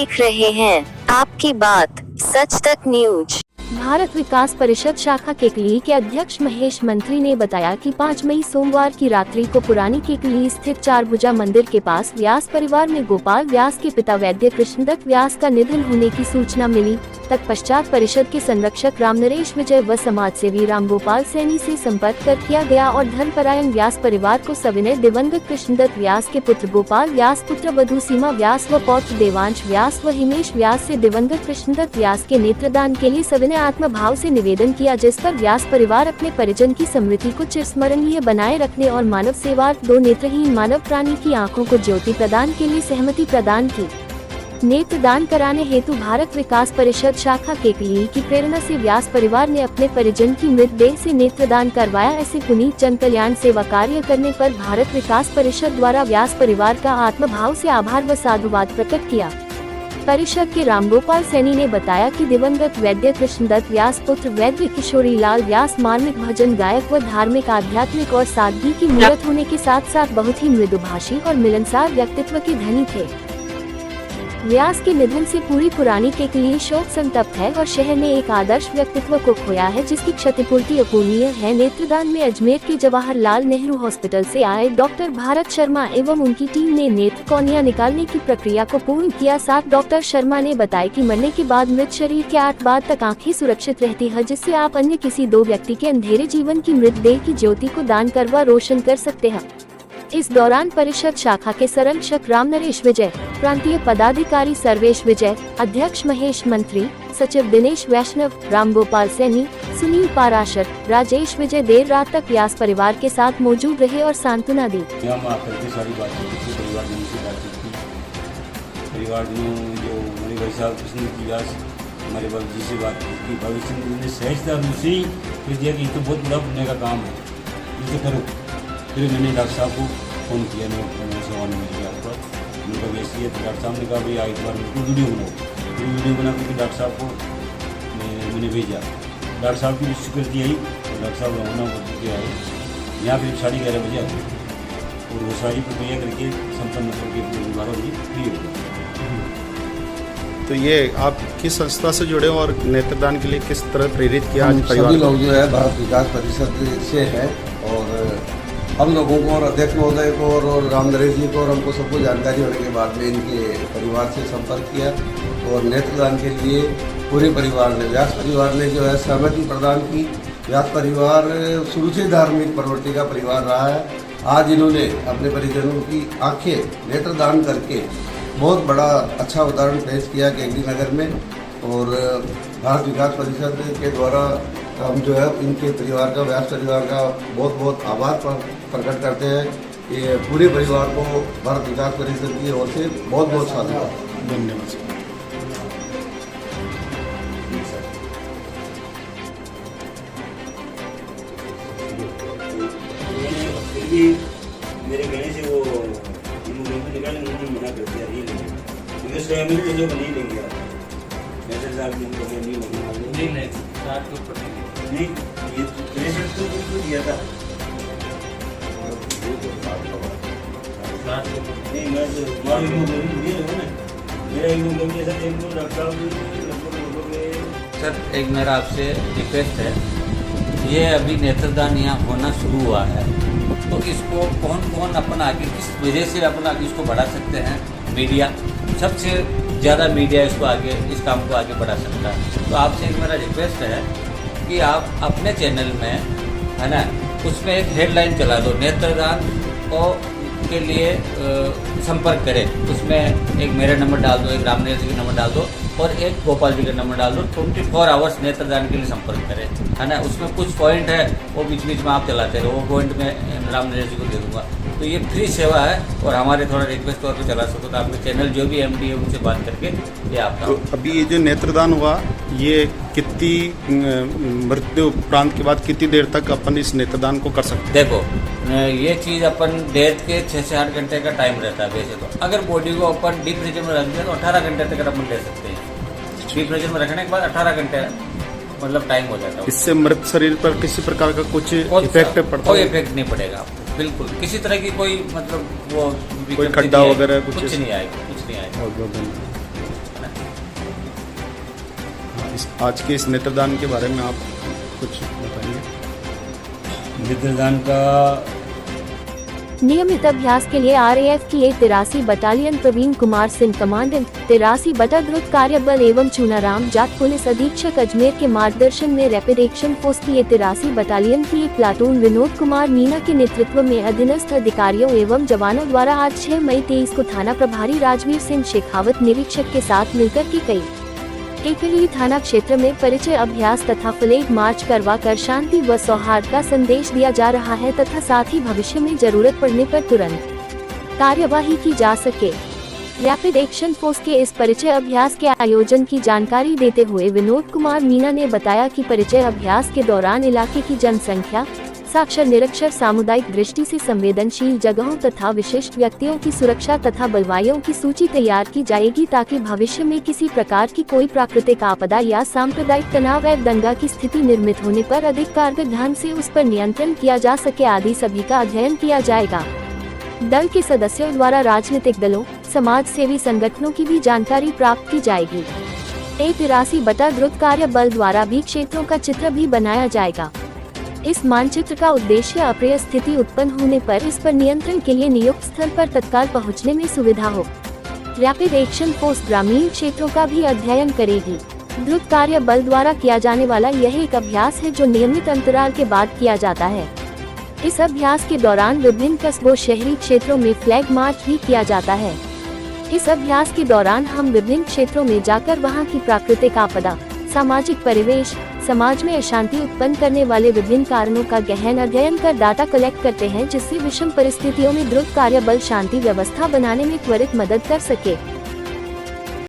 देख रहे हैं आपकी बात सच तक न्यूज। भारत विकास परिषद शाखा केकली के अध्यक्ष महेश मंत्री ने बताया कि 5 मई सोमवार की रात्रि को पुरानी केकली स्थित चारभुजा मंदिर के पास व्यास परिवार में गोपाल व्यास के पिता वैद्य कृष्णदत्त व्यास का निधन होने की सूचना मिली। तत्पश्चात परिषद के संरक्षक रामनरेश विजय व समाज सेवी रामगोपाल सैनी से संपर्क कर किया गया और धर्मपरायण व्यास परिवार को सविनय दिवंगत कृष्णदत्त व्यास के पुत्र गोपाल व्यास, पुत्र वधू सीमा व्यास व पौत्र देवांश व्यास व हिमेश व्यास से दिवंगत कृष्णदत्त व्यास के नेत्रदान के लिए सविनय आत्म भाव से निवेदन किया, जिस पर व्यास परिवार अपने परिजन की स्मृति को चिरस्मरणीय बनाए रखने और मानव सेवार्थ 2 नेत्रहीन मानव प्राणी की आंखों को ज्योति प्रदान के लिए सहमति प्रदान की। नेत्रदान कराने हेतु भारत विकास परिषद शाखा केकली की प्रेरणा से व्यास परिवार ने अपने परिजन की मृतदेह से नेत्रदान करवाया। ऐसे पुनीत जन कल्याण सेवा कार्य करने पर भारत विकास परिषद द्वारा व्यास परिवार का आत्मभाव से आभार व साधुवाद प्रकट किया। परिषद के रामगोपाल सैनी ने बताया कि दिवंगत वैद्य कृष्णदत्त व्यास पुत्र वैद्य किशोरी लाल व्यास मार्मिक भजन गायक व धार्मिक आध्यात्मिक और सादगी की मूर्त होने के साथ साथ बहुत ही मृदुभाषी और मिलनसार व्यक्तित्व के धनी थे। व्यास के निधन से पूरी पुरानी केकली शोक संतप्त है और शहर ने एक आदर्श व्यक्तित्व को खोया है, जिसकी क्षतिपूर्ति अपूरणीय है। नेत्रदान में अजमेर के जवाहरलाल नेहरू हॉस्पिटल से आए डॉक्टर भारत शर्मा एवं उनकी टीम ने नेत्र कॉर्निया निकालने की प्रक्रिया को पूर्ण किया। साथ डॉक्टर शर्मा ने बताया कि मरने के बाद मृत शरीर के 8 बाद तक आँखें सुरक्षित रहती है, जिससे आप अन्य किसी 2 व्यक्ति के अंधेरे जीवन की मृतदेह की ज्योति को दान करवा रोशन कर सकते हैं। इस दौरान परिषद शाखा के संरक्षक रामनरेश विजय, प्रांतीय पदाधिकारी सर्वेश विजय, अध्यक्ष महेश मंत्री, सचिव दिनेश वैष्णव, रामगोपाल सैनी, सुनील पाराशर, राजेश विजय देर रात तक व्यास परिवार के साथ मौजूद रहे और सांत्वना दी। हमारे बाबू से बात की, भविष्य में सहजता मुझसे फिर दिया कि ये तो बहुत बड़ा पुण्य का काम है, इसे करो। फिर मैंने डॉक्टर साहब को फ़ोन किया, सेवा में गया पर उनका वैसी है, तो डॉक्टर साहब ने कहा भाई एक बार उनको वीडियो बनाओ। फिर वीडियो बना करके डॉक्टर साहब को मैंने भेजा। डॉक्टर साहब की स्वीकृति आई, डॉक्टर साहब रवाना होकर आए यहाँ फिर 11:30 बजे आए और वो सारी प्रक्रिया करके संपन्न करके बीमारों में फ्री हो गए। तो ये आप किस संस्था से जुड़े हो और नेत्रदान के लिए किस तरह प्रेरित किया? आज सभी लोग जो है भारत विकास परिषद से है और हम लोगों को और अध्यक्ष महोदय को और रामनरेश जी को और हमको सबको जानकारी होने के बाद में इनके परिवार से संपर्क किया और नेत्रदान के लिए पूरे परिवार ने, व्यास परिवार ने जो है सहमति प्रदान की। व्यास परिवार शुरू से धार्मिक प्रवृत्ति का परिवार रहा है। आज इन्होंने अपने परिजनों की आंखें नेत्रदान करके बहुत बड़ा अच्छा उदाहरण पेश किया केकली नगर में और भारत विकास परिषद के द्वारा हम जो है इनके परिवार का, व्यास परिवार का बहुत बहुत आभार प्रकट करते हैं। ये पूरे परिवार को भारत विकास परिषद की ओर से बहुत बहुत साधुवाद। धन्यवाद। मेरे कहने से वो निकालने मना कर दिया, नहीं लेंगे क्योंकि स्वयं जो नहीं लेंगे नहीं, ये प्रेशर तो बिल्कुल दिया था। नहीं मैं सर एक मेरा आपसे रिक्वेस्ट है, ये अभी नेत्रदान यहाँ होना शुरू हुआ है, तो इसको कौन कौन अपन आगे किस वजह से अपन आगे इसको बढ़ा सकते हैं? मीडिया सबसे ज़्यादा मीडिया इसको आगे, इस काम को आगे बढ़ा सकता है। तो आपसे एक मेरा रिक्वेस्ट है कि आप अपने चैनल में, है ना, उसमें एक हेडलाइन चला दो, नेत्रदान के लिए संपर्क करें। उसमें एक मेरा नंबर डाल दो, एक रामनरेश जी का नंबर डाल दो और एक गोपाल जी का नंबर डाल दो। 24 आवर्स नेत्रदान के लिए संपर्क करें, है ना। उसमें कुछ पॉइंट है वो बीच बीच में आप चलाते रहो, वो पॉइंट में रामनरेश जी को दे दूँगा। तो ये फ्री सेवा है और हमारे थोड़ा रिक्वेस्ट तौर पर चला सको तो आपके चैनल जो भी MD है उनसे बात करके ये आपका। तो अभी ये जो नेत्रदान हुआ, ये कितनी मृत्यु उपरांत के बाद कितनी देर तक अपन इस नेत्रदान को कर सकते हैं? देखो ये चीज़ अपन डेथ के 6 से 8 घंटे का टाइम रहता है वैसे तो। अगर बॉडी को अपन डीप फ्रीजर में रख दें तो 18 घंटे तक अपन ले सकते हैं। डीप फ्रीजर में रखने के बाद 18 घंटे मतलब टाइम हो जाता है। इससे मृत शरीर पर किसी प्रकार का कुछ इफेक्ट पड़ता है? कोई इफेक्ट नहीं पड़ेगा आपको, बिल्कुल किसी तरह की कोई मतलब वो कोई खड्डा वगैरह कुछ नहीं आएगा, कुछ नहीं आएगा। बहुत बहुत धन्यवाद। आज के इस नेत्रदान के बारे में आप कुछ बताएंगे? नेत्रदान का नियमित अभ्यास के लिए RAF की 83 बटालियन प्रवीण कुमार सिंह कमांडेंट 83 बटा द्रुत कार्य बल एवं चूनाराम जाट पुलिस अधीक्षक अजमेर के मार्गदर्शन में रैपिड एक्शन फोर्स की 83 बटालियन की एक प्लाटून विनोद कुमार मीना के नेतृत्व में अधीनस्थ अधिकारियों एवं जवानों द्वारा आज 6 मई 23 को थाना प्रभारी राजवीर सिंह शेखावत निरीक्षक के साथ मिलकर की गयी केकली थाना क्षेत्र में परिचय अभ्यास तथा फ्लैग मार्च करवा कर शांति व सौहार्द का संदेश दिया जा रहा है तथा साथ ही भविष्य में जरूरत पड़ने पर तुरंत कार्यवाही की जा सके। रैपिड एक्शन फोर्स के इस परिचय अभ्यास के आयोजन की जानकारी देते हुए विनोद कुमार मीना ने बताया कि परिचय अभ्यास के दौरान इलाके की जनसंख्या, साक्षर निरक्षर, सामुदायिक दृष्टि से संवेदनशील जगहों तथा विशिष्ट व्यक्तियों की सुरक्षा तथा बलवाइयों की सूची तैयार की जाएगी ताकि भविष्य में किसी प्रकार की कोई प्राकृतिक आपदा या सांप्रदायिक तनाव या दंगा की स्थिति निर्मित होने पर अधिक कारगर ढंग से उस पर नियंत्रण किया जा सके आदि सभी का अध्ययन किया जाएगा। दल के सदस्यों द्वारा राजनीतिक दलों, समाज सेवी संगठनों की भी जानकारी प्राप्त की जाएगी। 83 बटा द्रुत कार्य बल द्वारा भी क्षेत्रों का चित्र भी बनाया जाएगा। इस मानचित्र का उद्देश्य अप्रिय स्थिति उत्पन्न होने पर इस पर नियंत्रण के लिए नियुक्त स्थल पर तत्काल पहुंचने में सुविधा हो। रैपिड एक्शन फोर्स ग्रामीण क्षेत्रों का भी अध्ययन करेगी। द्रुत कार्य बल द्वारा किया जाने वाला यह एक अभ्यास है जो नियमित अंतराल के बाद किया जाता है। इस अभ्यास के दौरान विभिन्न कस्बों, शहरी क्षेत्रों में फ्लैग मार्च भी किया जाता है। इस अभ्यास के दौरान हम विभिन्न क्षेत्रों में जाकर वहां की प्राकृतिक आपदा, सामाजिक परिवेश, समाज में अशांति उत्पन्न करने वाले विभिन्न कारणों का गहन अध्ययन कर डाटा कलेक्ट करते हैं जिससे विषम परिस्थितियों में द्रुत कार्य बल शांति व्यवस्था बनाने में त्वरित मदद कर सके।